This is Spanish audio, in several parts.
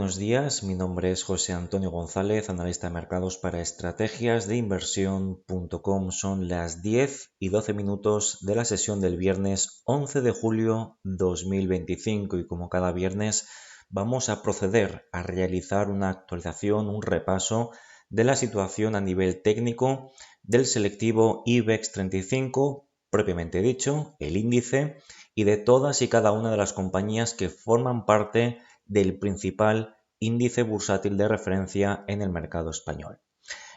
buenos días. Mi nombre es José Antonio González, analista de mercados para estrategias de inversión.com. Son las 10:12 de la sesión del viernes 11 de julio 2025 y como cada viernes vamos a proceder a realizar una actualización, un repaso de la situación a nivel técnico del selectivo IBEX 35, propiamente dicho, el índice, y de todas y cada una de las compañías que forman parte del principal índice bursátil de referencia en el mercado español.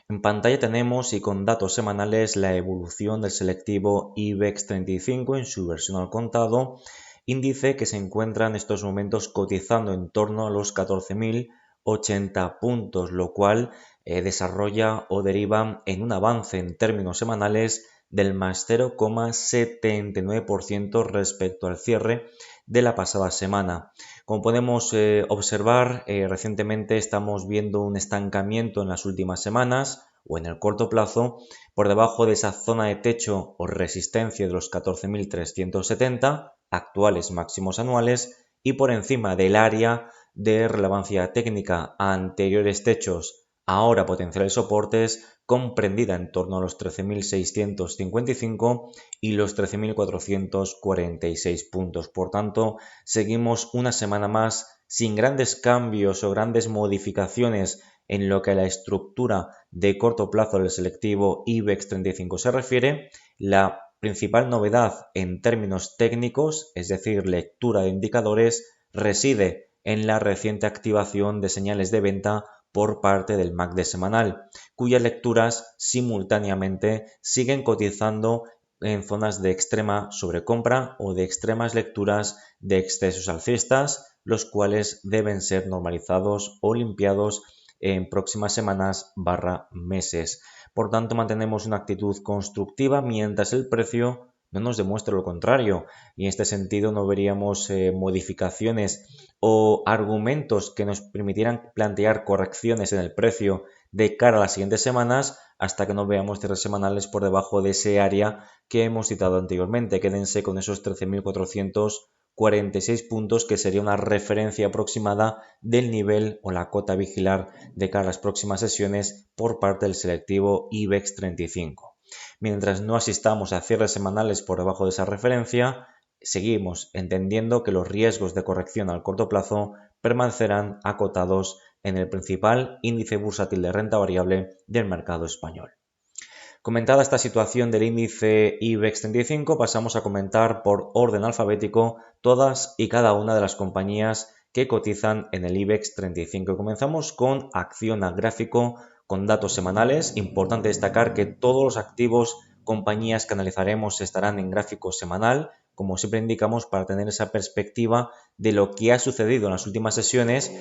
En pantalla tenemos y con datos semanales la evolución del selectivo IBEX 35 en su versión al contado, índice que se encuentra en estos momentos cotizando en torno a los 14.080 puntos, lo cual desarrolla o deriva en un avance en términos semanales del más 0,79% respecto al cierre de la pasada semana. Como podemos observar, recientemente estamos viendo un estancamiento en las últimas semanas o en el corto plazo por debajo de esa zona de techo o resistencia de los 14.370 actuales máximos anuales y por encima del área de relevancia técnica a anteriores techos, ahora potenciales soportes, comprendida en torno a los 13.655 y los 13.446 puntos. Por tanto, seguimos una semana más sin grandes cambios o grandes modificaciones en lo que a la estructura de corto plazo del selectivo IBEX 35 se refiere. La principal novedad en términos técnicos, es decir, lectura de indicadores, reside en la reciente activación de señales de venta por parte del MACD semanal, cuyas lecturas simultáneamente siguen cotizando en zonas de extrema sobrecompra o de extremas lecturas de excesos alcistas, los cuales deben ser normalizados o limpiados en próximas semanas / meses. Por tanto, mantenemos una actitud constructiva mientras el precio no nos demuestre lo contrario, y en este sentido no veríamos modificaciones o argumentos que nos permitieran plantear correcciones en el precio de cara a las siguientes semanas hasta que no veamos cierres semanales por debajo de ese área que hemos citado anteriormente. Quédense con esos 13.446 puntos, que sería una referencia aproximada del nivel o la cota a vigilar de cara a las próximas sesiones por parte del selectivo IBEX 35. Mientras no asistamos a cierres semanales por debajo de esa referencia, seguimos entendiendo que los riesgos de corrección al corto plazo permanecerán acotados en el principal índice bursátil de renta variable del mercado español. Comentada esta situación del índice IBEX 35, pasamos a comentar por orden alfabético todas y cada una de las compañías que cotizan en el IBEX 35. Comenzamos con Acciona, gráfico con datos semanales. Importante destacar que todos los activos, compañías que analizaremos estarán en gráfico semanal, como siempre indicamos, para tener esa perspectiva de lo que ha sucedido en las últimas sesiones,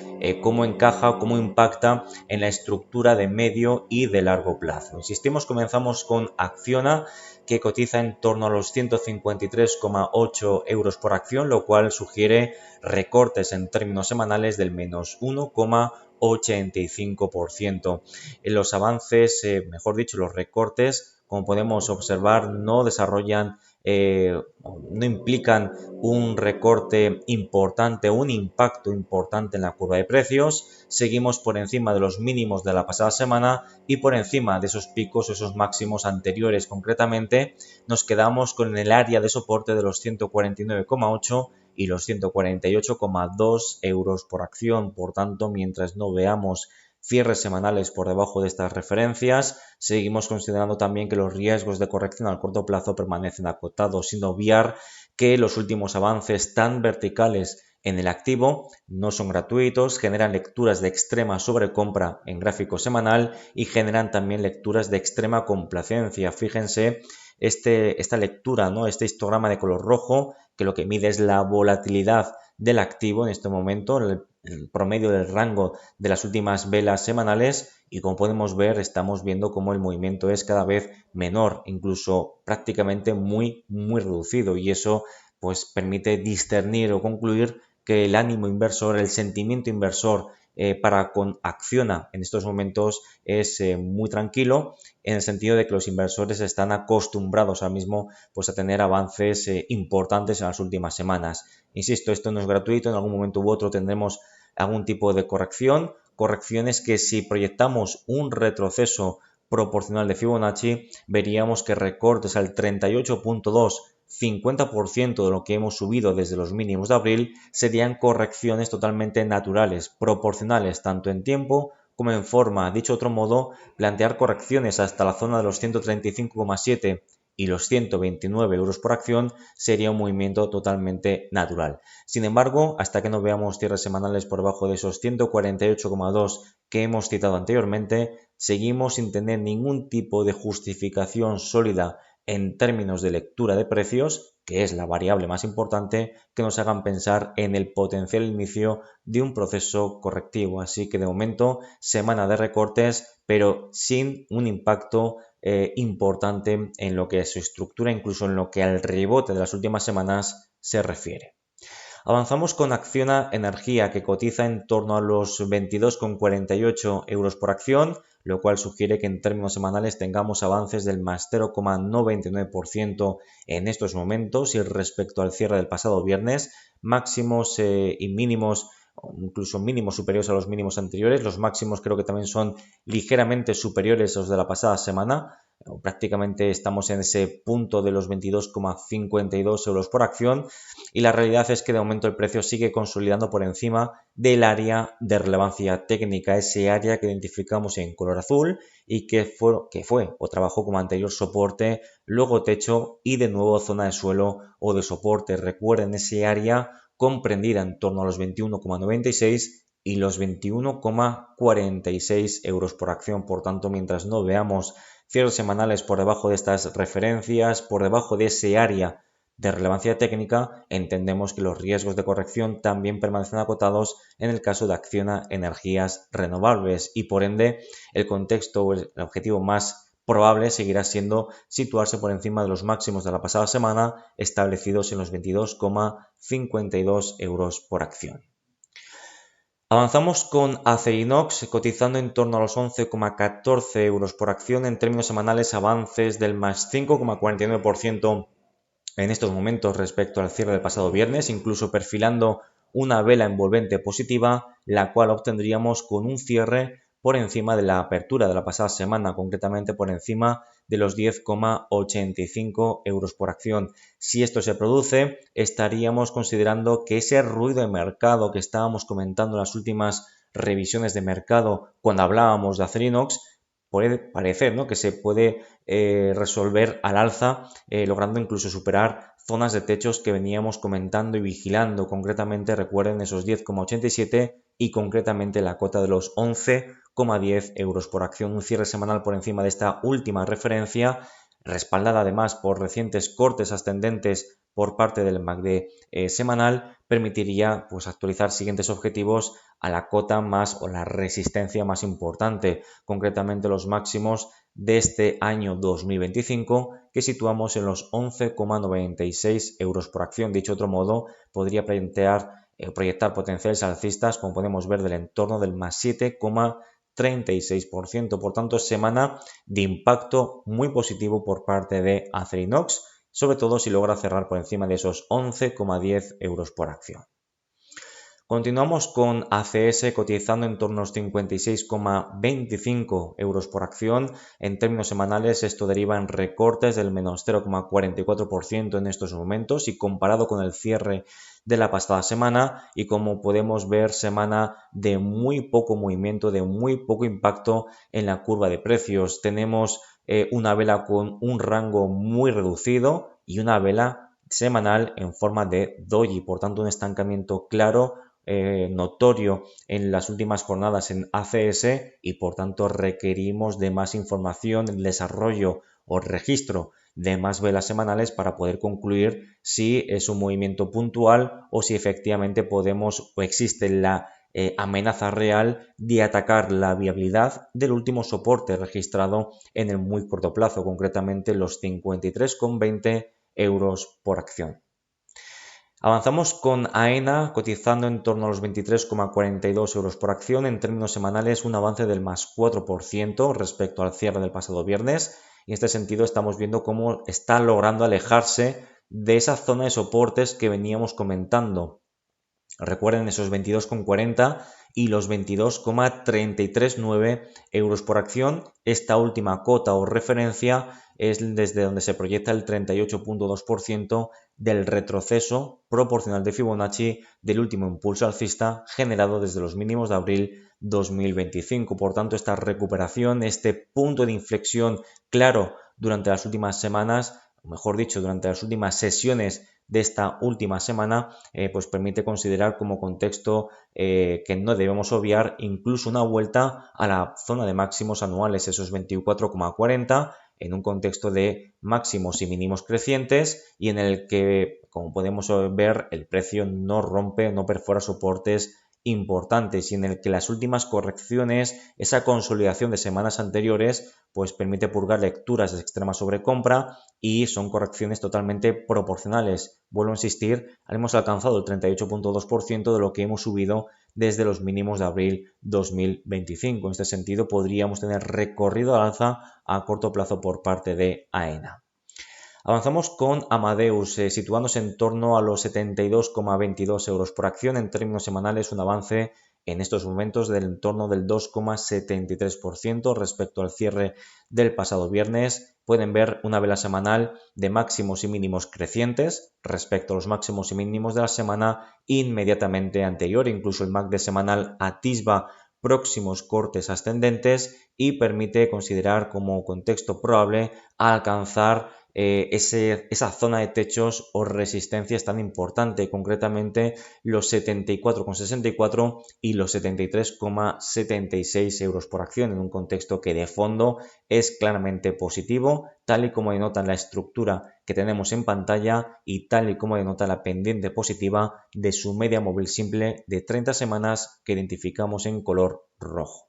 cómo encaja o cómo impacta en la estructura de medio y de largo plazo. Insistimos, comenzamos con Acciona, que cotiza en torno a los 153,8 euros por acción, lo cual sugiere recortes en términos semanales del menos 1,85%. Los avances, mejor dicho, los recortes, como podemos observar, no desarrollan no implican un recorte importante, un impacto importante en la curva de precios. Seguimos por encima de los mínimos de la pasada semana y por encima de esos picos, esos máximos anteriores. Concretamente, nos quedamos con el área de soporte de los 149,8 y los 148,2 euros por acción. Por tanto, mientras no veamos cierres semanales por debajo de estas referencias, seguimos considerando también que los riesgos de corrección al corto plazo permanecen acotados, sin obviar que los últimos avances tan verticales en el activo no son gratuitos, generan lecturas de extrema sobrecompra en gráfico semanal y generan también lecturas de extrema complacencia. Fíjense esta lectura, ¿no? Este histograma de color rojo, que lo que mide es la volatilidad del activo en este momento, el promedio del rango de las últimas velas semanales, y como podemos ver estamos viendo cómo el movimiento es cada vez menor, incluso prácticamente muy reducido, y eso pues permite discernir o concluir que el ánimo inversor, el sentimiento inversor para con Acciona en estos momentos es muy tranquilo, en el sentido de que los inversores están acostumbrados ahora mismo pues a tener avances importantes en las últimas semanas. Insisto, esto no es gratuito, en algún momento u otro tendremos algún tipo de corrección, correcciones que si proyectamos un retroceso proporcional de Fibonacci, veríamos que recortes al 38.2, 50% de lo que hemos subido desde los mínimos de abril, serían correcciones totalmente naturales, proporcionales tanto en tiempo como en forma. Dicho de otro modo, plantear correcciones hasta la zona de los 135,7 y los 129 euros por acción sería un movimiento totalmente natural. Sin embargo, hasta que no veamos cierres semanales por debajo de esos 148,2 que hemos citado anteriormente, seguimos sin tener ningún tipo de justificación sólida en términos de lectura de precios, que es la variable más importante, que nos hagan pensar en el potencial inicio de un proceso correctivo. Así que de momento, semana de recortes, pero sin un impacto importante en lo que es su estructura, incluso en lo que al rebote de las últimas semanas se refiere. Avanzamos con Acciona Energía, que cotiza en torno a los 22,48 euros por acción, lo cual sugiere que en términos semanales tengamos avances del más 0,99% en estos momentos y respecto al cierre del pasado viernes, máximos y mínimos, incluso mínimos superiores a los mínimos anteriores. Los máximos creo que también son ligeramente superiores a los de la pasada semana. Prácticamente estamos en ese punto de los 22,52 euros por acción y la realidad es que de momento el precio sigue consolidando por encima del área de relevancia técnica, ese área que identificamos en color azul y que fue o trabajó como anterior soporte, luego techo y de nuevo zona de suelo o de soporte. Recuerden ese área comprendida en torno a los 21,96 y los 21,46 euros por acción. Por tanto, mientras no veamos cierres semanales por debajo de estas referencias, por debajo de ese área de relevancia técnica, entendemos que los riesgos de corrección también permanecen acotados en el caso de Acciona Energías Renovables y por ende el contexto o el objetivo más probable seguirá siendo situarse por encima de los máximos de la pasada semana establecidos en los 22,52 euros por acción. Avanzamos con Acerinox, cotizando en torno a los 11,14 euros por acción. En términos semanales, avances del más 5,49% en estos momentos respecto al cierre del pasado viernes, incluso perfilando una vela envolvente positiva, la cual obtendríamos con un cierre por encima de la apertura de la pasada semana, concretamente por encima de los 10,85 euros por acción. Si esto se produce, estaríamos considerando que ese ruido de mercado que estábamos comentando en las últimas revisiones de mercado cuando hablábamos de Acerinox, puede parecer, ¿no?, que se puede resolver al alza, logrando incluso superar zonas de techos que veníamos comentando y vigilando. Concretamente, recuerden esos 10,87 y concretamente la cota de los 11,10 euros por acción. Un cierre semanal por encima de esta última referencia, respaldada además por recientes cortes ascendentes por parte del MACD semanal, permitiría pues actualizar siguientes objetivos a la cota más o la resistencia más importante, concretamente los máximos de este año 2025 que situamos en los 11,96 euros por acción. Dicho de otro modo, podría proyectar potenciales alcistas, como podemos ver, del entorno del más 7,36%. Por tanto, semana de impacto muy positivo por parte de Acerinox, sobre todo si logra cerrar por encima de esos 11,10 euros por acción. Continuamos con ACS cotizando en torno a los 56,25 euros por acción. En términos semanales esto deriva en recortes del menos 0,44% en estos momentos y comparado con el cierre de la pasada semana, y como podemos ver, semana de muy poco movimiento, de muy poco impacto en la curva de precios. Tenemos una vela con un rango muy reducido y una vela semanal en forma de doji, por tanto un estancamiento claro, notorio en las últimas jornadas en ACS y por tanto requerimos de más información, el desarrollo o registro de más velas semanales para poder concluir si es un movimiento puntual o si efectivamente podemos o existe la amenaza real de atacar la viabilidad del último soporte registrado en el muy corto plazo, concretamente los 53,20 euros por acción. Avanzamos con AENA cotizando en torno a los 23,42 euros por acción. En términos semanales, un avance del más 4% respecto al cierre del pasado viernes. Y en este sentido estamos viendo cómo está logrando alejarse de esa zona de soportes que veníamos comentando. Recuerden esos 22,40 y los 22,339 euros por acción. Esta última cota o referencia es desde donde se proyecta el 38,2% del retroceso proporcional de Fibonacci del último impulso alcista generado desde los mínimos de abril 2025. Por tanto, esta recuperación, este punto de inflexión claro durante las últimas semanas, o mejor dicho, durante las últimas sesiones de esta última semana, pues permite considerar como contexto que no debemos obviar incluso una vuelta a la zona de máximos anuales, esos 24,40, en un contexto de máximos y mínimos crecientes y en el que, como podemos ver, el precio no rompe, no perfora soportes importantes y en el que las últimas correcciones, esa consolidación de semanas anteriores, pues permite purgar lecturas de extrema sobrecompra y son correcciones totalmente proporcionales. Vuelvo a insistir, hemos alcanzado el 38,2% de lo que hemos subido desde los mínimos de abril 2025. En este sentido, podríamos tener recorrido al alza a corto plazo por parte de AENA. Avanzamos con Amadeus, situándose en torno a los 72,22 euros por acción. En términos semanales, un avance en estos momentos del entorno del 2,73% respecto al cierre del pasado viernes. Pueden ver una vela semanal de máximos y mínimos crecientes respecto a los máximos y mínimos de la semana inmediatamente anterior. Incluso el MACD semanal atisba próximos cortes ascendentes y permite considerar como contexto probable alcanzar esa zona de techos o resistencias tan importante, concretamente los 74,64 y los 73,76 euros por acción, en un contexto que de fondo es claramente positivo, tal y como denota la estructura que tenemos en pantalla y tal y como denota la pendiente positiva de su media móvil simple de 30 semanas que identificamos en color rojo.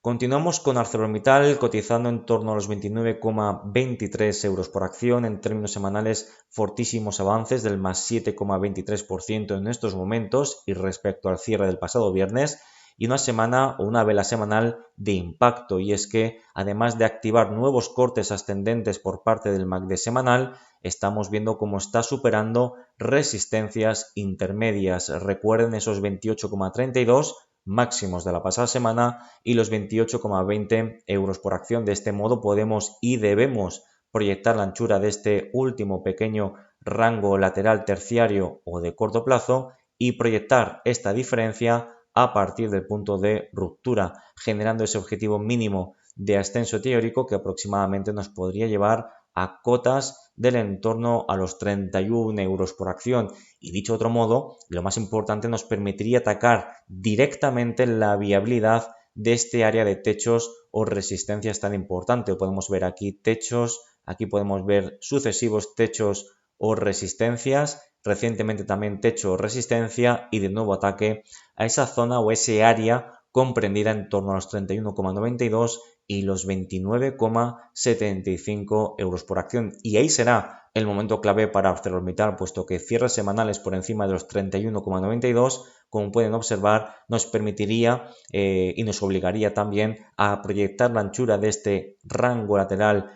Continuamos con ArcelorMittal cotizando en torno a los 29,23 euros por acción. En términos semanales, fortísimos avances del más 7,23% en estos momentos y respecto al cierre del pasado viernes, y una semana o una vela semanal de impacto, y es que además de activar nuevos cortes ascendentes por parte del MACD semanal, estamos viendo cómo está superando resistencias intermedias. Recuerden esos 28,32 máximos de la pasada semana y los 28,20 euros por acción. De este modo podemos y debemos proyectar la anchura de este último pequeño rango lateral terciario o de corto plazo y proyectar esta diferencia a partir del punto de ruptura, generando ese objetivo mínimo de ascenso teórico que aproximadamente nos podría llevar a cotas del entorno a los 31 euros por acción. Y dicho de otro modo, lo más importante, nos permitiría atacar directamente la viabilidad de este área de techos o resistencias tan importante. Podemos ver aquí techos, aquí podemos ver sucesivos techos o resistencias, recientemente también techo o resistencia y de nuevo ataque a esa zona o ese área comprendida en torno a los 31,92 y los 29,75 euros por acción. Y ahí será el momento clave para ArcelorMittal, puesto que cierres semanales por encima de los 31,92, como pueden observar, nos permitiría y nos obligaría también a proyectar la anchura de este rango lateral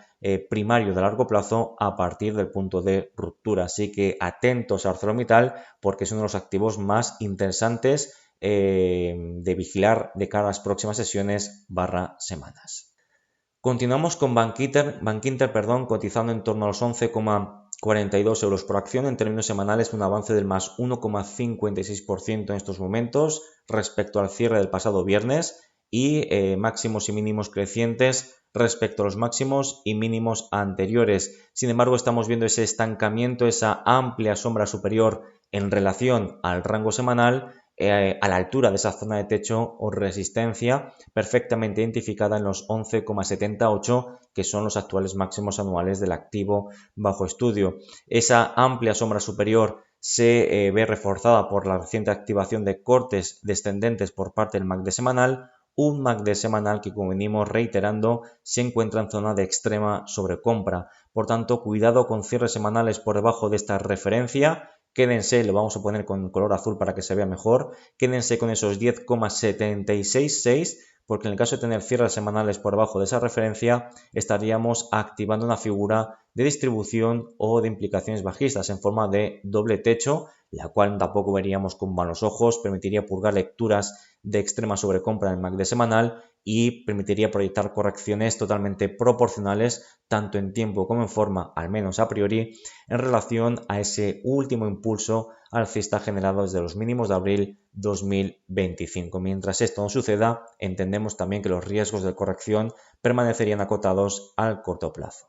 primario de largo plazo a partir del punto de ruptura. Así que atentos a ArcelorMittal porque es uno de los activos más interesantes de vigilar de cara a las próximas sesiones / semanas. Continuamos con Bankinter, cotizando en torno a los 11,42 euros por acción. En términos semanales, un avance del más 1,56% en estos momentos respecto al cierre del pasado viernes y máximos y mínimos crecientes respecto a los máximos y mínimos anteriores. Sin embargo, estamos viendo ese estancamiento, esa amplia sombra superior en relación al rango semanal, a la altura de esa zona de techo o resistencia perfectamente identificada en los 11,78, que son los actuales máximos anuales del activo bajo estudio. Esa amplia sombra superior se ve reforzada por la reciente activación de cortes descendentes por parte del MACD semanal, un MACD semanal que, como venimos reiterando, se encuentra en zona de extrema sobrecompra. Por tanto, cuidado con cierres semanales por debajo de esta referencia. Quédense, lo vamos a poner con color azul para que se vea mejor, quédense con esos 10,766 porque en el caso de tener cierres semanales por debajo de esa referencia, estaríamos activando una figura de distribución o de implicaciones bajistas en forma de doble techo, la cual tampoco veríamos con malos ojos, permitiría purgar lecturas de extrema sobrecompra en el MACD semanal y permitiría proyectar correcciones totalmente proporcionales, tanto en tiempo como en forma, al menos a priori, en relación a ese último impulso alcista generado desde los mínimos de abril 2025. Mientras esto no suceda, entendemos también que los riesgos de corrección permanecerían acotados al corto plazo.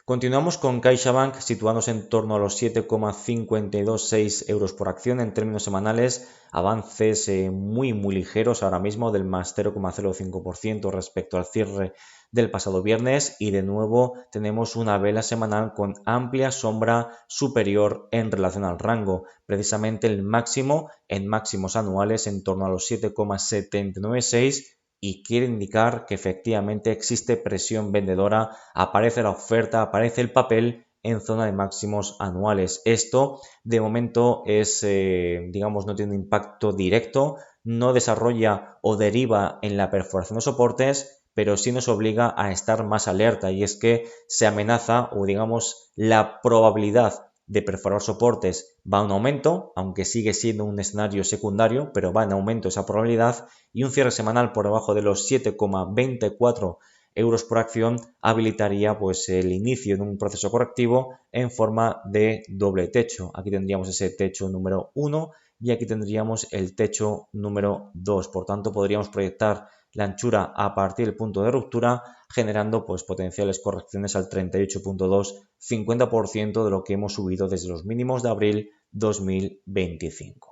Continuamos con CaixaBank situándose en torno a los 7,526 euros por acción en términos semanales, avances muy ligeros ahora mismo del más 0,05% respecto al cierre del pasado viernes y de nuevo tenemos una vela semanal con amplia sombra superior en relación al rango, precisamente el máximo en máximos anuales en torno a los 7,796 y quiere indicar que efectivamente existe presión vendedora, aparece la oferta, aparece el papel en zona de máximos anuales. Esto de momento es, digamos, no tiene un impacto directo, no desarrolla o deriva en la perforación de soportes, pero sí nos obliga a estar más alerta y es que se amenaza o digamos la probabilidad de perforar soportes va en aumento, aunque sigue siendo un escenario secundario, pero va en aumento esa probabilidad y un cierre semanal por debajo de los 7,24 euros por acción habilitaría pues el inicio de un proceso correctivo en forma de doble techo. Aquí tendríamos ese techo número 1 y aquí tendríamos el techo número 2. Por tanto, podríamos proyectar la anchura a partir del punto de ruptura, generando pues potenciales correcciones al 38.2, 50% de lo que hemos subido desde los mínimos de abril 2025.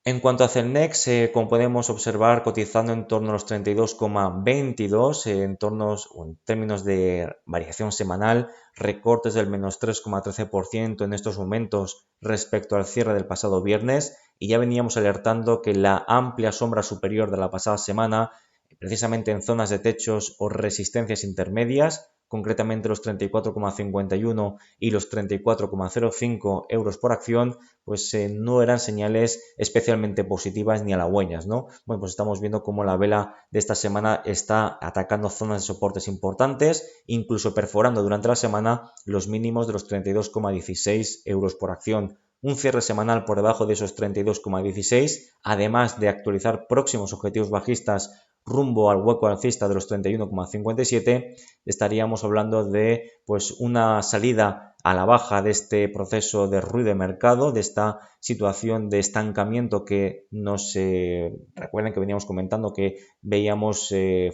En cuanto a Celnex, como podemos observar, cotizando en torno a los 32,22 en términos de variación semanal, recortes del menos 3,13% en estos momentos respecto al cierre del pasado viernes y ya veníamos alertando que la amplia sombra superior de la pasada semana, precisamente en zonas de techos o resistencias intermedias, concretamente los 34,51 y los 34,05 euros por acción, pues no eran señales especialmente positivas ni halagüeñas, ¿no? Bueno, pues estamos viendo cómo la vela de esta semana está atacando zonas de soportes importantes, incluso perforando durante la semana los mínimos de los 32,16 euros por acción. Un cierre semanal por debajo de esos 32,16, además de actualizar próximos objetivos bajistas rumbo al hueco alcista de los 31,57, estaríamos hablando de pues una salida a la baja de este proceso de ruido de mercado, de esta situación de estancamiento que nos recuerden que veníamos comentando que veíamos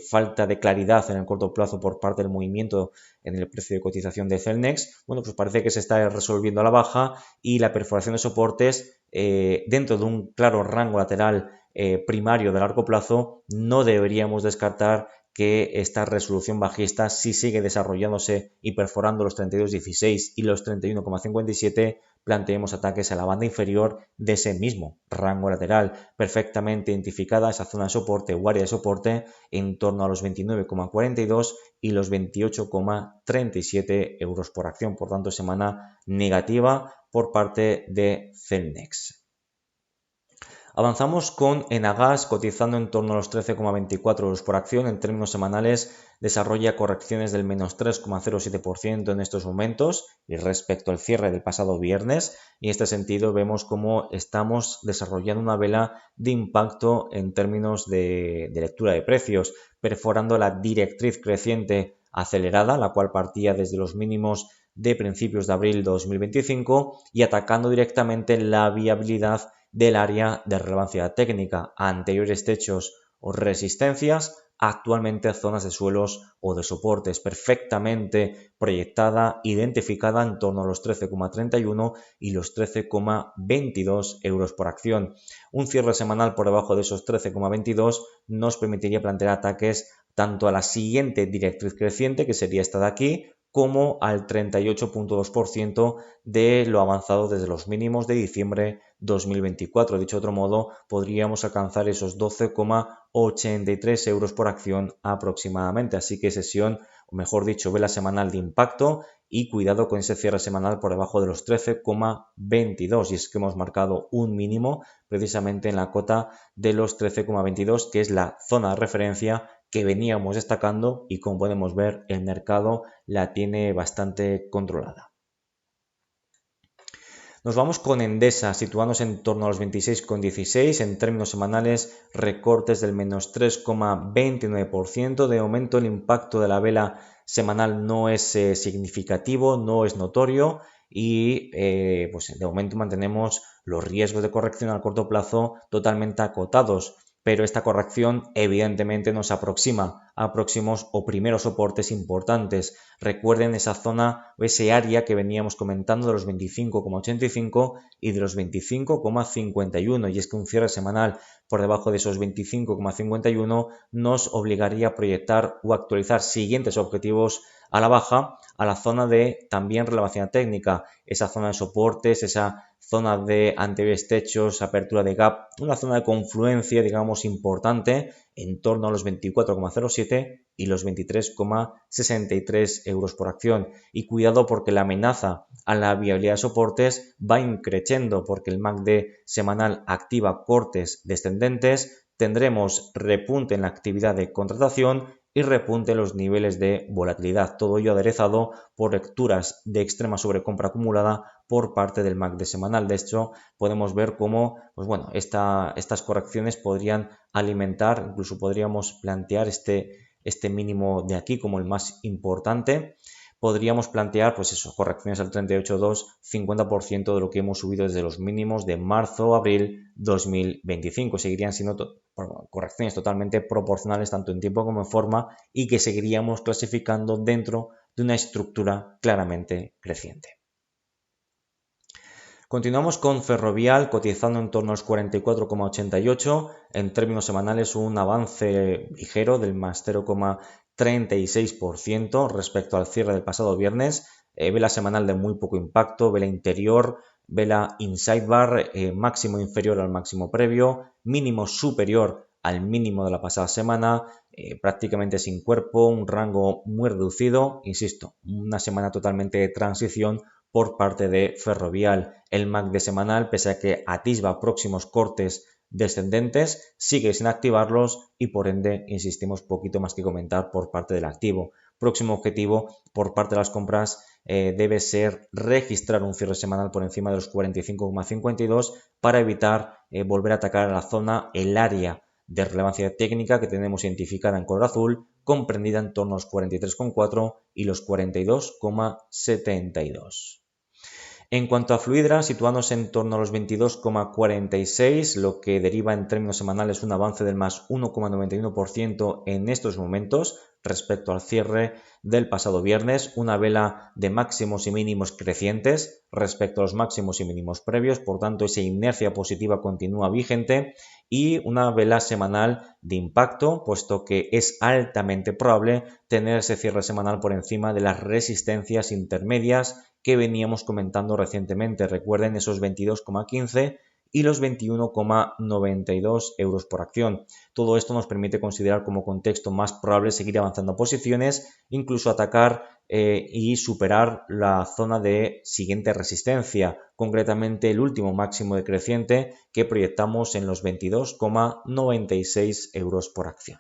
falta de claridad en el corto plazo por parte del movimiento en el precio de cotización de Celnex. Bueno, pues parece que se está resolviendo a la baja y la perforación de soportes dentro de un claro rango lateral primario de largo plazo, no deberíamos descartar que esta resolución bajista, si sigue desarrollándose y perforando los 32,16 y los 31,57, planteemos ataques a la banda inferior de ese mismo rango lateral, perfectamente identificada esa zona de soporte o área de soporte en torno a los 29,42 y los 28,37 euros por acción. Por tanto, semana negativa por parte de Celnex. Avanzamos con Enagas cotizando en torno a los 13,24 euros por acción. En términos semanales desarrolla correcciones del menos 3,07% en estos momentos y respecto al cierre del pasado viernes. Y en este sentido vemos cómo estamos desarrollando una vela de impacto en términos de lectura de precios, perforando la directriz creciente acelerada, la cual partía desde los mínimos de principios de abril 2025 y atacando directamente la viabilidad del área de relevancia técnica, anteriores techos o resistencias, actualmente zonas de suelos o de soportes, perfectamente proyectada, identificada en torno a los 13,31 y los 13,22 euros por acción. Un cierre semanal por debajo de esos 13,22 nos permitiría plantear ataques tanto a la siguiente directriz creciente, que sería esta de aquí, como al 38,2% de lo avanzado desde los mínimos de diciembre 2024. Dicho de otro modo, podríamos alcanzar esos 12,83 euros por acción aproximadamente. Así que sesión o mejor dicho, vela semanal de impacto, y cuidado con ese cierre semanal por debajo de los 13,22, y es que hemos marcado un mínimo precisamente en la cota de los 13,22, que es la zona de referencia que veníamos destacando, y como podemos ver el mercado la tiene bastante controlada. Nos vamos con Endesa, situándose en torno a los 26,16, en términos semanales recortes del menos 3,29%. De momento el impacto de la vela semanal no es significativo, no es notorio, y pues de momento mantenemos los riesgos de corrección a corto plazo totalmente acotados, pero esta corrección evidentemente nos aproxima a próximos o primeros soportes importantes. Recuerden esa zona o ese área que veníamos comentando de los 25,85 y de los 25,51, y es que un cierre semanal por debajo de esos 25,51 nos obligaría a proyectar o actualizar siguientes objetivos a la baja a la zona de también relevancia técnica, esa zona de soportes, esa zona de anteriores techos, apertura de gap, una zona de confluencia, digamos, importante en torno a los 24,07 y los 23,63 euros por acción. Y cuidado porque la amenaza a la viabilidad de soportes va increciendo, porque el MACD semanal activa cortes descendentes, tendremos repunte en la actividad de contratación y repunte en los niveles de volatilidad, todo ello aderezado por lecturas de extrema sobrecompra acumulada por parte del MACD semanal. De hecho, podemos ver cómo pues bueno, estas correcciones podrían alimentar, incluso podríamos plantear este mínimo de aquí como el más importante. Podríamos plantear, pues eso, correcciones al 38,2, 50% de lo que hemos subido desde los mínimos de marzo-abril 2025. Seguirían siendo correcciones totalmente proporcionales tanto en tiempo como en forma, y que seguiríamos clasificando dentro de una estructura claramente creciente. Continuamos con Ferrovial, cotizando en torno a los 44,88. En términos semanales, un avance ligero del más 0,36% respecto al cierre del pasado viernes. Vela semanal de muy poco impacto, vela interior, vela inside bar, máximo inferior al máximo previo, mínimo superior al mínimo de la pasada semana, prácticamente sin cuerpo, un rango muy reducido. Insisto, una semana totalmente de transición por parte de Ferrovial. El MACD semanal, pese a que atisba próximos cortes descendentes, sigue sin activarlos y por ende, insistimos, poquito más que comentar por parte del activo. Próximo objetivo por parte de las compras debe ser registrar un cierre semanal por encima de los 45,52 para evitar volver a atacar a la zona, el área de relevancia técnica que tenemos identificada en color azul, comprendida en torno a los 43,4 y los 42,72. En cuanto a Fluidra, situándose en torno a los 22,46, lo que deriva en términos semanales un avance del más 1,91% en estos momentos respecto al cierre del pasado viernes, una vela de máximos y mínimos crecientes respecto a los máximos y mínimos previos, por tanto esa inercia positiva continúa vigente, y una vela semanal de impacto, puesto que es altamente probable tener ese cierre semanal por encima de las resistencias intermedias que veníamos comentando recientemente. Recuerden esos 22,15 y los 21,92 euros por acción. Todo esto nos permite considerar como contexto más probable seguir avanzando a posiciones, incluso atacar y superar la zona de siguiente resistencia, concretamente el último máximo decreciente que proyectamos en los 22,96 euros por acción.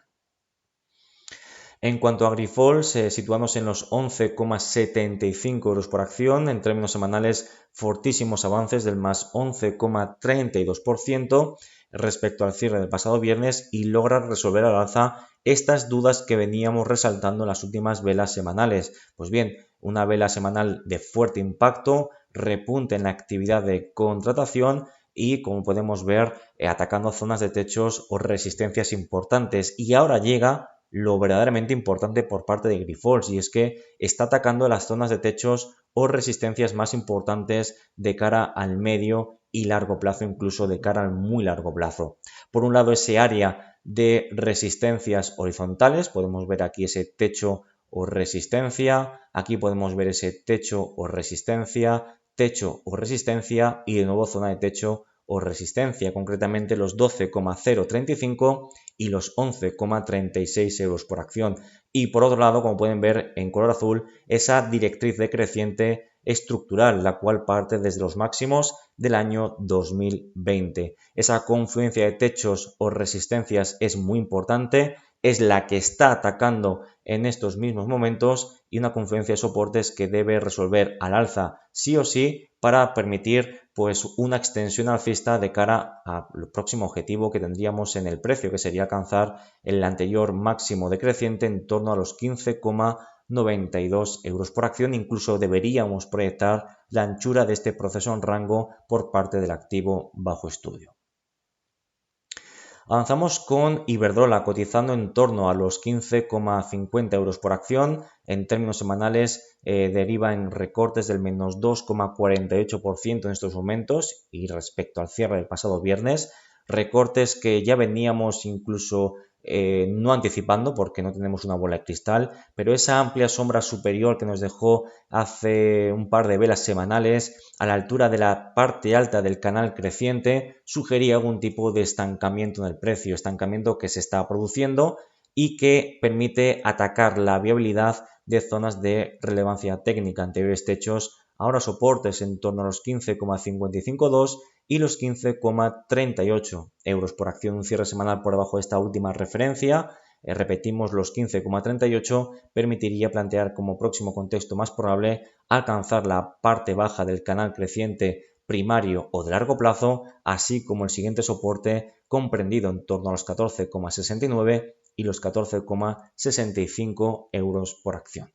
En cuanto a Grifols, situándose en los 11,75 euros por acción, en términos semanales fortísimos avances del más 11,32% respecto al cierre del pasado viernes, y logra resolver al alza estas dudas que veníamos resaltando en las últimas velas semanales. Pues bien, una vela semanal de fuerte impacto, repunte en la actividad de contratación y, como podemos ver, atacando zonas de techos o resistencias importantes. Y ahora llega lo verdaderamente importante por parte de Grifols, y es que está atacando las zonas de techos o resistencias más importantes de cara al medio y largo plazo, incluso de cara al muy largo plazo. Por un lado, ese área de resistencias horizontales, podemos ver aquí ese techo o resistencia, aquí podemos ver ese techo o resistencia, y de nuevo zona de techo o resistencia, concretamente los 12,035 y los 11,36 euros por acción. Y por otro lado, como pueden ver en color azul, esa directriz decreciente estructural, la cual parte desde los máximos del año 2020. Esa confluencia de techos o resistencias es muy importante, es la que está atacando en estos mismos momentos y una confluencia de soportes que debe resolver al alza sí o sí para permitir pues una extensión alcista de cara al próximo objetivo que tendríamos en el precio, que sería alcanzar el anterior máximo decreciente en torno a los 15,92 euros por acción. Incluso deberíamos proyectar la anchura de este proceso en rango por parte del activo bajo estudio. Avanzamos con Iberdrola cotizando en torno a los 15,50 euros por acción. En términos semanales deriva en recortes del menos 2,48% en estos momentos y respecto al cierre del pasado viernes. Recortes que ya veníamos incluso no anticipando porque no tenemos una bola de cristal, pero esa amplia sombra superior que nos dejó hace un par de velas semanales a la altura de la parte alta del canal creciente sugería algún tipo de estancamiento en el precio, estancamiento que se está produciendo y que permite atacar la viabilidad de zonas de relevancia técnica, anteriores techos, ahora soportes en torno a los 15,552 y los 15,38 euros por acción, un cierre semanal por debajo de esta última referencia. Repetimos, los 15,38 permitiría plantear como próximo contexto más probable alcanzar la parte baja del canal creciente primario o de largo plazo, así como el siguiente soporte comprendido en torno a los 14,69 y los 14,65 euros por acción.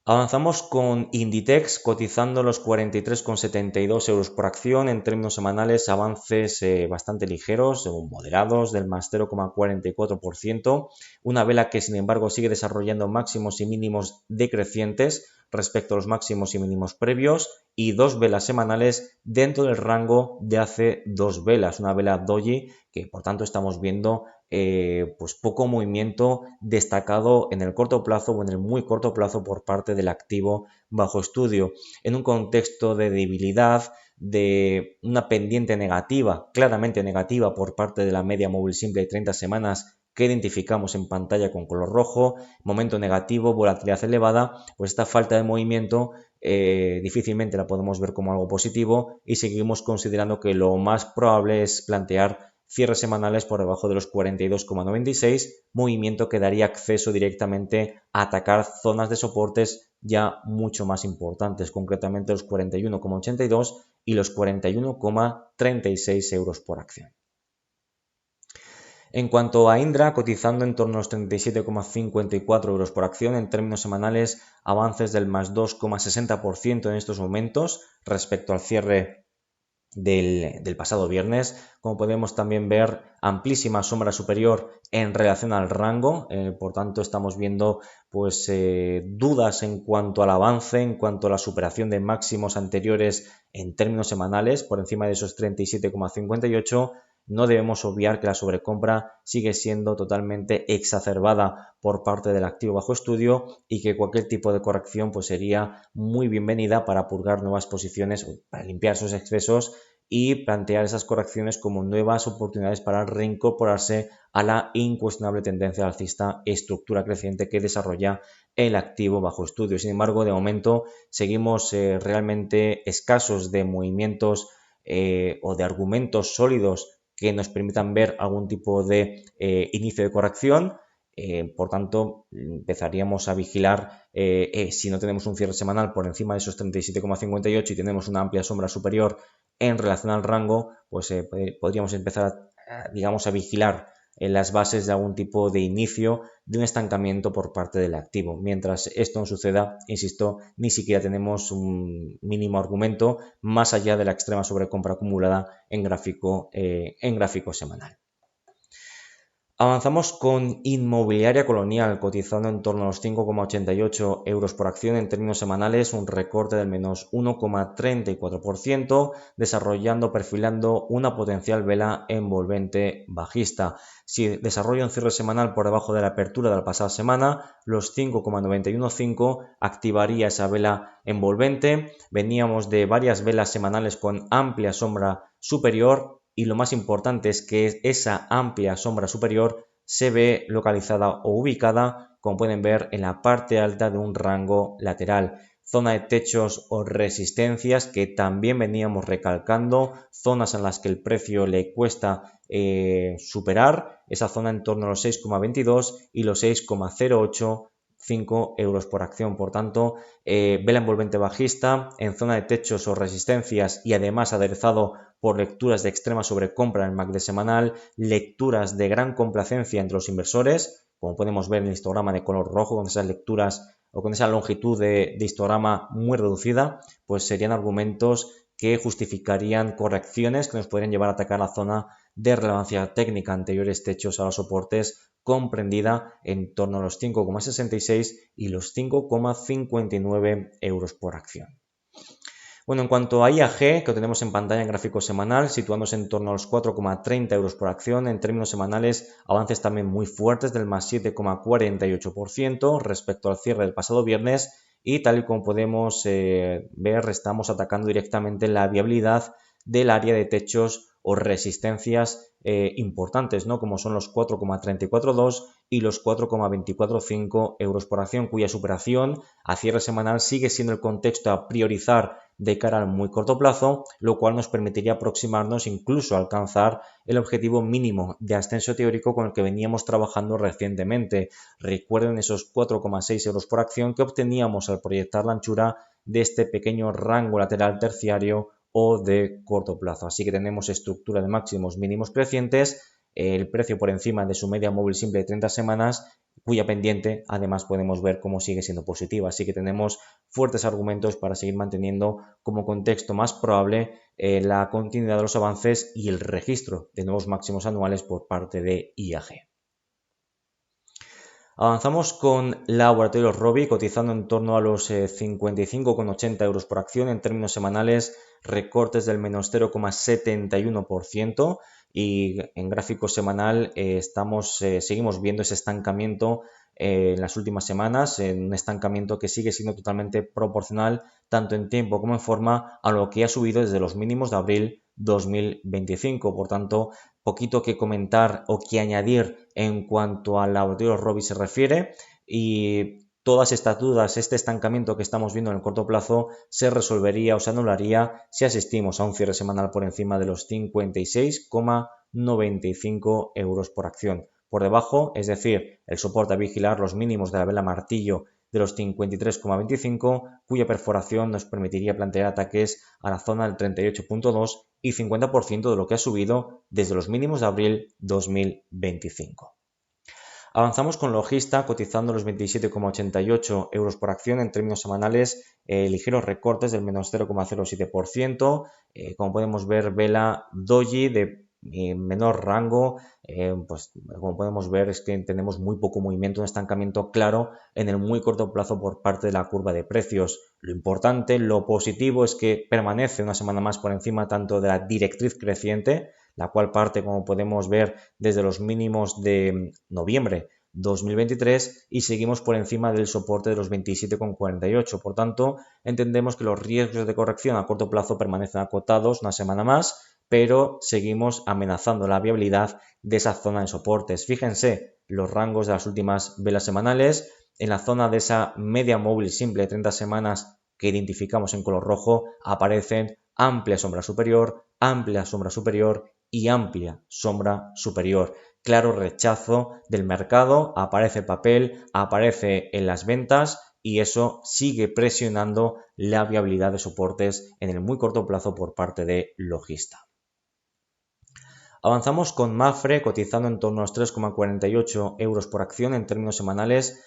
Avanzamos con Inditex cotizando los 43,72 euros por acción. En términos semanales, avances bastante ligeros, moderados, del más 0,44%. Una vela que, sin embargo, sigue desarrollando máximos y mínimos decrecientes respecto a los máximos y mínimos previos, y dos velas semanales dentro del rango de hace dos velas, una vela doji que por tanto estamos viendo pues poco movimiento destacado en el corto plazo o en el muy corto plazo por parte del activo bajo estudio, en un contexto de debilidad, de una pendiente negativa, claramente negativa por parte de la media móvil simple de 30 semanas que identificamos en pantalla con color rojo, momento negativo, volatilidad elevada, pues esta falta de movimiento difícilmente la podemos ver como algo positivo y seguimos considerando que lo más probable es plantear cierres semanales por debajo de los 42,96, movimiento que daría acceso directamente a atacar zonas de soportes ya mucho más importantes, concretamente los 41,82 y los 41,36 euros por acción. En cuanto a Indra, cotizando en torno a los 37,54 euros por acción, en términos semanales, avances del más 2,60% en estos momentos respecto al cierre del pasado viernes. Como podemos también ver, amplísima sombra superior en relación al rango, por tanto estamos viendo pues dudas en cuanto al avance, en cuanto a la superación de máximos anteriores en términos semanales por encima de esos 37,58. No debemos obviar que la sobrecompra sigue siendo totalmente exacerbada por parte del activo bajo estudio y que cualquier tipo de corrección pues sería muy bienvenida para purgar nuevas posiciones, para limpiar esos excesos y plantear esas correcciones como nuevas oportunidades para reincorporarse a la incuestionable tendencia alcista estructura creciente que desarrolla el activo bajo estudio. Sin embargo, de momento seguimos realmente escasos de movimientos o de argumentos sólidos que nos permitan ver algún tipo de inicio de corrección. Por tanto, empezaríamos a vigilar si no tenemos un cierre semanal por encima de esos 37,58 y tenemos una amplia sombra superior en relación al rango, pues podríamos empezar a vigilar las bases de algún tipo de inicio de un estancamiento por parte del activo. Mientras esto no suceda, insisto, ni siquiera tenemos un mínimo argumento más allá de la extrema sobrecompra acumulada en gráfico semanal. Avanzamos con Inmobiliaria Colonial, cotizando en torno a los 5,88 euros por acción en términos semanales, un recorte del menos 1,34%, desarrollando, perfilando una potencial vela envolvente bajista. Si desarrolla un cierre semanal por debajo de la apertura de la pasada semana, los 5,915 activaría esa vela envolvente. Veníamos de varias velas semanales con amplia sombra superior, y lo más importante es que esa amplia sombra superior se ve localizada o ubicada, como pueden ver, en la parte alta de un rango lateral. Zona de techos o resistencias que también veníamos recalcando, zonas en las que el precio le cuesta superar, esa zona en torno a los 6,22 y los 6,085 euros por acción. Por tanto, vela envolvente bajista en zona de techos o resistencias y además aderezado por lecturas de extrema sobrecompra en el MACD semanal, lecturas de gran complacencia entre los inversores, como podemos ver en el histograma de color rojo, con esas lecturas o con esa longitud de histograma muy reducida, pues serían argumentos que justificarían correcciones que nos podrían llevar a atacar la zona de relevancia técnica anteriores techos a los soportes, comprendida en torno a los 5,66 y los 5,59 euros por acción. Bueno, en cuanto a IAG, que lo tenemos en pantalla en gráfico semanal, situándose en torno a los 4,30 euros por acción, en términos semanales, avances también muy fuertes del más 7,48% respecto al cierre del pasado viernes y tal y como podemos ver, estamos atacando directamente la viabilidad del área de techos o resistencias importantes, ¿no? Como son los 4,342 y los 4,245 euros por acción, cuya superación a cierre semanal sigue siendo el contexto a priorizar de cara al muy corto plazo, lo cual nos permitiría aproximarnos incluso a alcanzar el objetivo mínimo de ascenso teórico con el que veníamos trabajando recientemente. Recuerden esos 4,6 euros por acción que obteníamos al proyectar la anchura de este pequeño rango lateral terciario o de corto plazo. Así que tenemos estructura de máximos mínimos crecientes, el precio por encima de su media móvil simple de 30 semanas, cuya pendiente además podemos ver cómo sigue siendo positiva. Así que tenemos fuertes argumentos para seguir manteniendo como contexto más probable la continuidad de los avances y el registro de nuevos máximos anuales por parte de IAG. Avanzamos con Laboratorios Rovi, cotizando en torno a los 55,80 euros por acción en términos semanales, recortes del menos 0,71% y en gráfico semanal seguimos viendo ese estancamiento en las últimas semanas, en un estancamiento que sigue siendo totalmente proporcional tanto en tiempo como en forma a lo que ha subido desde los mínimos de abril 2025. Por tanto, poquito que comentar o que añadir en cuanto al laboratorio Rovi se refiere, y todas estas dudas, este estancamiento que estamos viendo en el corto plazo se resolvería o se anularía si asistimos a un cierre semanal por encima de los 56,95 euros por acción. Por debajo, es decir, el soporte a vigilar los mínimos de la vela martillo de los 53,25, cuya perforación nos permitiría plantear ataques a la zona del 38,2 y 50% de lo que ha subido desde los mínimos de abril 2025. Avanzamos con Logista, cotizando los 27,88 euros por acción en términos semanales, ligeros recortes del menos 0,07%. Como podemos ver, vela doji de menor rango, pues como podemos ver es que tenemos muy poco movimiento, un estancamiento claro en el muy corto plazo por parte de la curva de precios. Lo importante, lo positivo es que permanece una semana más por encima tanto de la directriz creciente, la cual parte, como podemos ver, desde los mínimos de noviembre 2023 y seguimos por encima del soporte de los 27,48. Por tanto, entendemos que los riesgos de corrección a corto plazo permanecen acotados una semana más, pero seguimos amenazando la viabilidad de esa zona de soportes. Fíjense los rangos de las últimas velas semanales. En la zona de esa media móvil simple de 30 semanas que identificamos en color rojo aparecen amplia sombra superior y amplia sombra superior. Claro rechazo del mercado, aparece el papel, aparece en las ventas y eso sigue presionando la viabilidad de soportes en el muy corto plazo por parte de Logista. Avanzamos con Mapfre, cotizando en torno a los 3,48 euros por acción en términos semanales,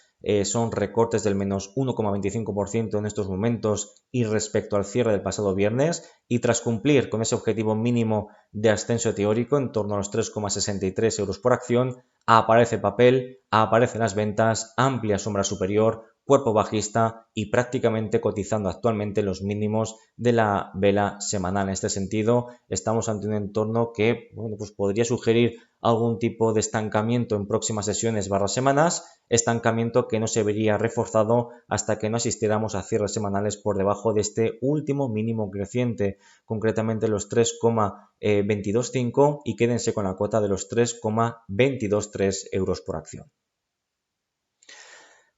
son recortes del menos 1,25% en estos momentos y respecto al cierre del pasado viernes, y tras cumplir con ese objetivo mínimo de ascenso teórico en torno a los 3,63 euros por acción, aparece papel, aparecen las ventas, amplia sombra superior, cuerpo bajista y prácticamente cotizando actualmente los mínimos de la vela semanal. En este sentido, estamos ante un entorno que pues podría sugerir algún tipo de estancamiento en próximas sesiones / semanas, estancamiento que no se vería reforzado hasta que no asistiéramos a cierres semanales por debajo de este último mínimo creciente, concretamente los 3,225, y quédense con la cuota de los 3,223 euros por acción.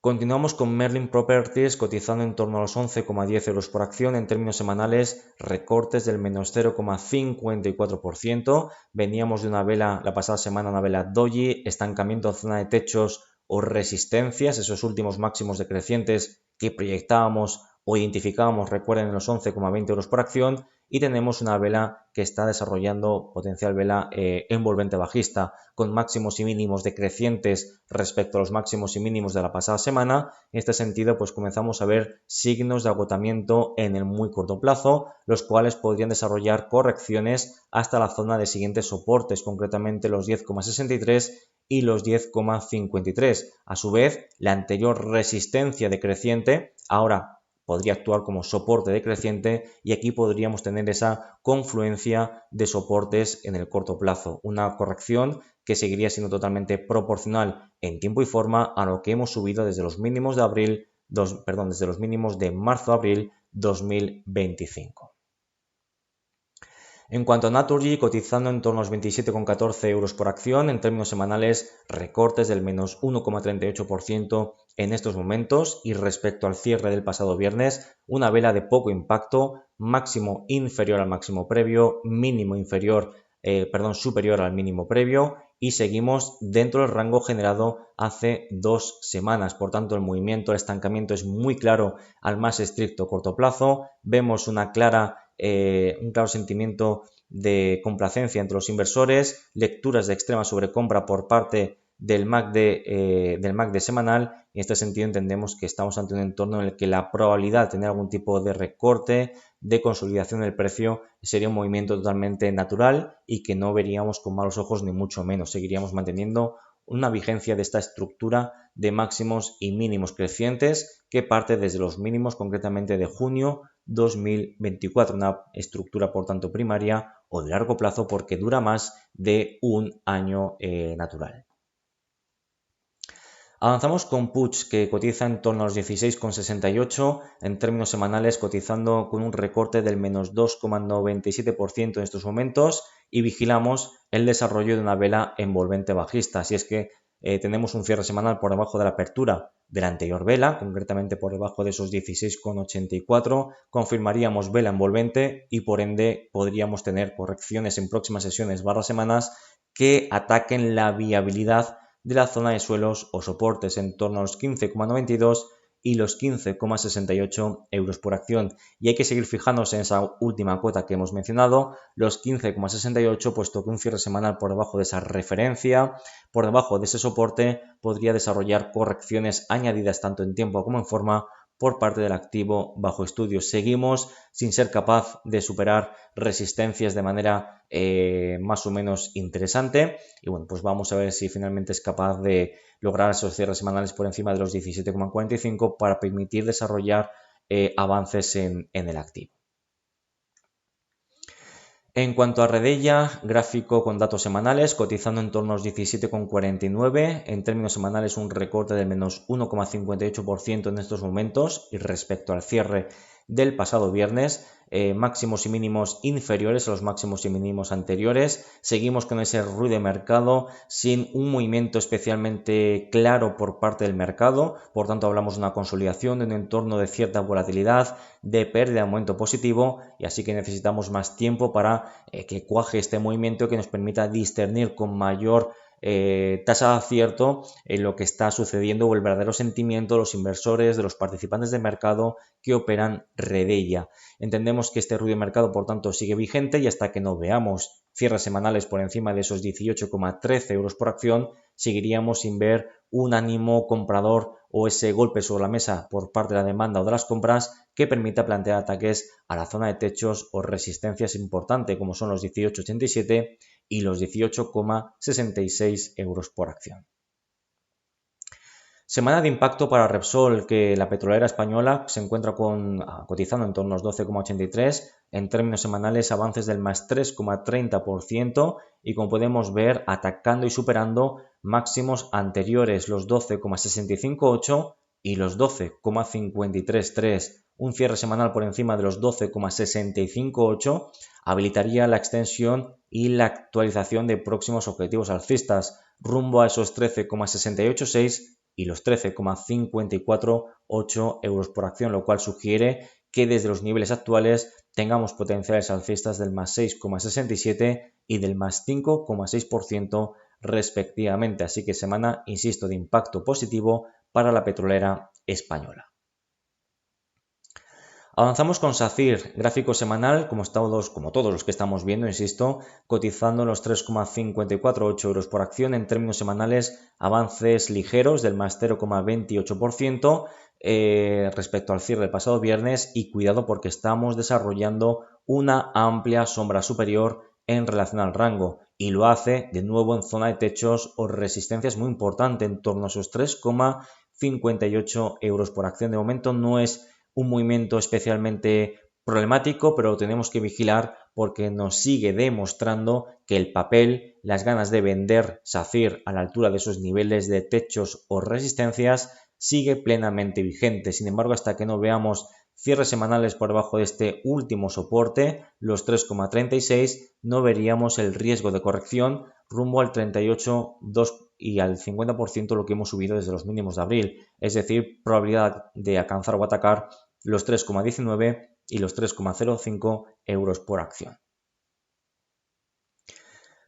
Continuamos con Merlin Properties cotizando en torno a los 11,10 euros por acción. En términos semanales, recortes del menos 0,54%. Veníamos de una vela, la pasada semana, una vela doji, estancamiento en zona de techos o resistencias, esos últimos máximos decrecientes que proyectábamos o identificábamos, recuerden, en los 11,20 euros por acción. Y tenemos una vela que está desarrollando potencial vela envolvente bajista, con máximos y mínimos decrecientes respecto a los máximos y mínimos de la pasada semana. En este sentido, pues comenzamos a ver signos de agotamiento en el muy corto plazo, los cuales podrían desarrollar correcciones hasta la zona de siguientes soportes, concretamente los 10,63 y los 10,53. A su vez, la anterior resistencia decreciente ahora podría actuar como soporte decreciente, y aquí podríamos tener esa confluencia de soportes en el corto plazo, una corrección que seguiría siendo totalmente proporcional en tiempo y forma a lo que hemos subido desde los mínimos de desde los mínimos de marzo-abril 2025. En cuanto a Naturgy, cotizando en torno a los 27,14 euros por acción, en términos semanales, recortes del menos 1,38% en estos momentos, y respecto al cierre del pasado viernes, una vela de poco impacto, máximo inferior al máximo previo, mínimo superior al mínimo previo, y seguimos dentro del rango generado hace 2 semanas. Por tanto, el movimiento, el estancamiento es muy claro al más estricto corto plazo. Vemos un claro sentimiento de complacencia entre los inversores, lecturas de extrema sobrecompra por parte del MACD semanal, y en este sentido entendemos que estamos ante un entorno en el que la probabilidad de tener algún tipo de recorte, de consolidación del precio, sería un movimiento totalmente natural y que no veríamos con malos ojos ni mucho menos. Seguiríamos manteniendo una vigencia de esta estructura de máximos y mínimos crecientes que parte desde los mínimos, concretamente de junio 2024, una estructura por tanto primaria o de largo plazo porque dura más de un año natural. Avanzamos con Puig, que cotiza en torno a los 16,68, en términos semanales cotizando con un recorte del menos 2,97% en estos momentos, y vigilamos el desarrollo de una vela envolvente bajista. Así es que tenemos un cierre semanal por debajo de la apertura de la anterior vela, concretamente por debajo de esos 16,84, confirmaríamos vela envolvente y por ende podríamos tener correcciones en próximas sesiones / semanas que ataquen la viabilidad de la zona de suelos o soportes en torno a los 15,92 y los 15,68 euros por acción. Y hay que seguir fijándose en esa última cuota que hemos mencionado, los 15,68, puesto que un cierre semanal por debajo de esa referencia, por debajo de ese soporte, podría desarrollar correcciones añadidas tanto en tiempo como en forma por parte del activo bajo estudio. Seguimos sin ser capaz de superar resistencias de manera más o menos interesante, y bueno, pues vamos a ver si finalmente es capaz de lograr esos cierres semanales por encima de los 17,45 para permitir desarrollar avances en el activo. En cuanto a Redella, gráfico con datos semanales, cotizando en torno a los 17,49, en términos semanales un recorte del menos 1,58% en estos momentos, y respecto al cierre del pasado viernes, máximos y mínimos inferiores a los máximos y mínimos anteriores. Seguimos con ese ruido de mercado sin un movimiento especialmente claro por parte del mercado, por tanto hablamos de una consolidación, de un entorno de cierta volatilidad, de pérdida de momento positivo, y así que necesitamos más tiempo para que cuaje este movimiento que nos permita discernir con mayor tasa de acierto en lo que está sucediendo o el verdadero sentimiento de los inversores, de los participantes de mercado que operan Redella. Entendemos que este ruido de mercado, por tanto, sigue vigente y hasta que no veamos cierres semanales por encima de esos 18,13 euros por acción, seguiríamos sin ver un ánimo comprador o ese golpe sobre la mesa por parte de la demanda o de las compras que permita plantear ataques a la zona de techos o resistencias importantes como son los 18,87 y los 18,66 euros por acción. Semana de impacto para Repsol, que la petrolera española se encuentra cotizando en torno a los 12,83, en términos semanales avances del más 3,30% y como podemos ver atacando y superando máximos anteriores, los 12,658 y los 12,533. Un cierre semanal por encima de los 12,658 habilitaría la extensión y la actualización de próximos objetivos alcistas rumbo a esos 13,686 y los 13,548 euros por acción, lo cual sugiere que desde los niveles actuales tengamos potenciales alcistas del más 6,67 y del más 5,6% respectivamente. Así que semana, insisto, de impacto positivo para la petrolera española. Avanzamos con SACIR, gráfico semanal, como todos los que estamos viendo, insisto, cotizando en los 3,548 euros por acción. En términos semanales, avances ligeros del más 0,28% respecto al cierre del pasado viernes y cuidado porque estamos desarrollando una amplia sombra superior en relación al rango y lo hace de nuevo en zona de techos o resistencias muy importante en torno a esos 3,58 euros por acción. De momento no es un movimiento especialmente problemático, pero lo tenemos que vigilar porque nos sigue demostrando que el papel, las ganas de vender SACIR a la altura de esos niveles de techos o resistencias sigue plenamente vigente. Sin embargo, hasta que no veamos cierres semanales por debajo de este último soporte, los 3,36, no veríamos el riesgo de corrección rumbo al 38,2 y al 50% lo que hemos subido desde los mínimos de abril, es decir, probabilidad de alcanzar o atacar los 3,19 y los 3,05 euros por acción.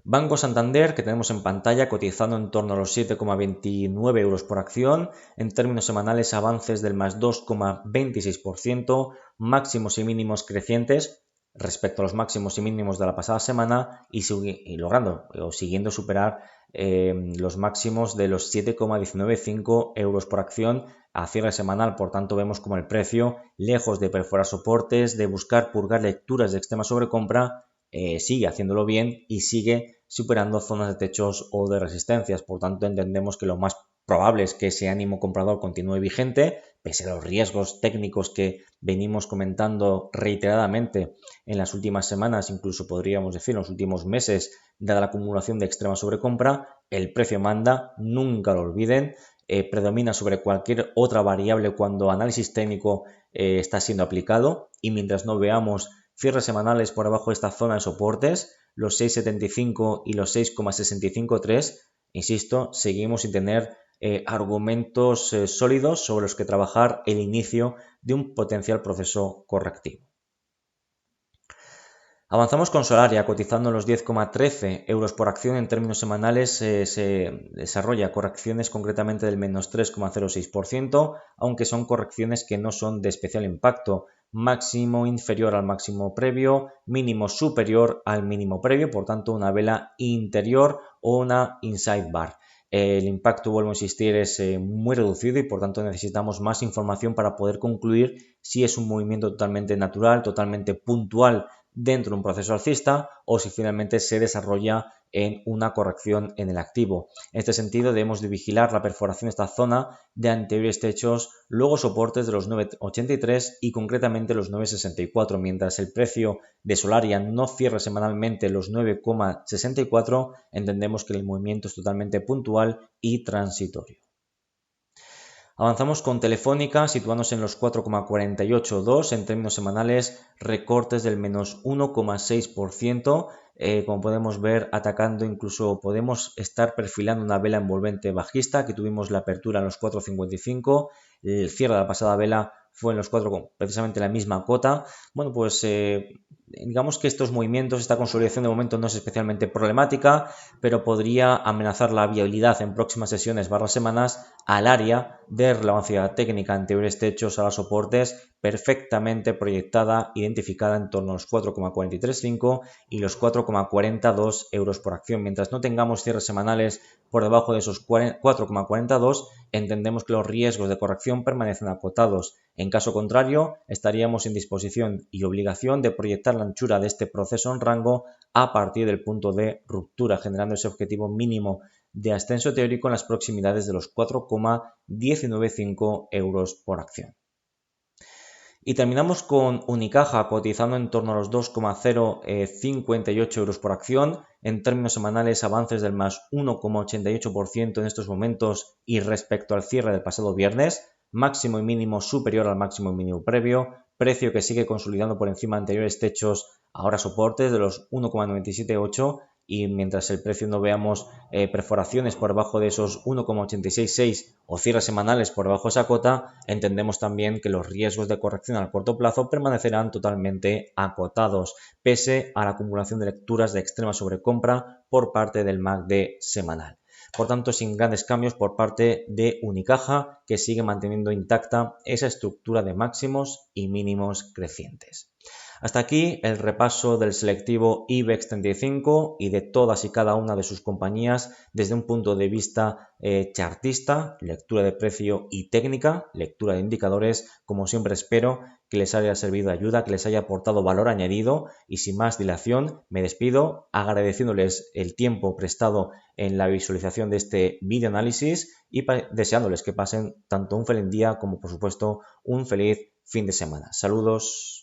Banco Santander, que tenemos en pantalla, cotizando en torno a los 7,29 euros por acción, en términos semanales avances del más 2,26%, máximos y mínimos crecientes respecto a los máximos y mínimos de la pasada semana y logrando o siguiendo superar los máximos de los 7,195 euros por acción a cierre semanal. Por tanto, vemos como el precio, lejos de perforar soportes, de buscar purgar lecturas de extrema sobrecompra, sigue haciéndolo bien y sigue superando zonas de techos o de resistencias. Por tanto, entendemos que lo más probable es que ese ánimo comprador continúe vigente, pese a los riesgos técnicos que venimos comentando reiteradamente en las últimas semanas, incluso podríamos decir en los últimos meses, dada la acumulación de extrema sobrecompra. El precio manda, nunca lo olviden, predomina sobre cualquier otra variable cuando análisis técnico está siendo aplicado y mientras no veamos cierres semanales por debajo de esta zona de soportes, los 6,75 y los 6,653, insisto, seguimos sin tener argumentos sólidos sobre los que trabajar el inicio de un potencial proceso correctivo. Avanzamos con Solaria, cotizando en los 10,13 euros por acción. En términos semanales se desarrolla correcciones concretamente del menos 3,06%, aunque son correcciones que no son de especial impacto. Máximo inferior al máximo previo, mínimo superior al mínimo previo, por tanto una vela interior o una inside bar. El impacto, vuelvo a insistir, es muy reducido y por tanto necesitamos más información para poder concluir si es un movimiento totalmente natural, totalmente puntual dentro de un proceso alcista o si finalmente se desarrolla en una corrección en el activo. En este sentido debemos de vigilar la perforación de esta zona de anteriores techos, luego soportes de los 9,83 y concretamente los 9,64, mientras el precio de Solaria no cierre semanalmente los 9,64, entendemos que el movimiento es totalmente puntual y transitorio. Avanzamos con Telefónica, situándose en los 4,482 en términos semanales, recortes del menos 1,6%, como podemos ver atacando, incluso podemos estar perfilando una vela envolvente bajista, que tuvimos la apertura en los 4,55, el cierre de la pasada vela fue en los 4, precisamente la misma cota. Bueno, pues digamos que estos movimientos, esta consolidación de momento no es especialmente problemática, pero podría amenazar la viabilidad en próximas sesiones semanas al área de relevancia técnica anteriores techos a los soportes perfectamente proyectada, identificada en torno a los 4,435 y los 4,42 euros por acción. Mientras no tengamos cierres semanales por debajo de esos 4,42, entendemos que los riesgos de corrección permanecen acotados. En caso contrario, estaríamos en disposición y obligación de proyectar la anchura de este proceso en rango a partir del punto de ruptura, generando ese objetivo mínimo de ascenso teórico en las proximidades de los 4,195 euros por acción. Y terminamos con Unicaja cotizando en torno a los 2,058 euros por acción. En términos semanales, avances del más 1,88% en estos momentos y respecto al cierre del pasado viernes, máximo y mínimo superior al máximo y mínimo previo, precio que sigue consolidando por encima de anteriores techos, ahora soportes de los 1,978, y mientras el precio no veamos perforaciones por debajo de esos 1,866 o cierres semanales por debajo de esa cota, entendemos también que los riesgos de corrección a corto plazo permanecerán totalmente acotados, pese a la acumulación de lecturas de extrema sobrecompra por parte del MACD semanal. Por tanto, sin grandes cambios por parte de Unicaja, que sigue manteniendo intacta esa estructura de máximos y mínimos crecientes. Hasta aquí el repaso del selectivo IBEX 35 y de todas y cada una de sus compañías desde un punto de vista chartista, lectura de precio y técnica, lectura de indicadores. Como siempre, espero que les haya servido de ayuda, que les haya aportado valor añadido, y sin más dilación me despido agradeciéndoles el tiempo prestado en la visualización de este video análisis y deseándoles que pasen tanto un feliz día como por supuesto un feliz fin de semana. Saludos.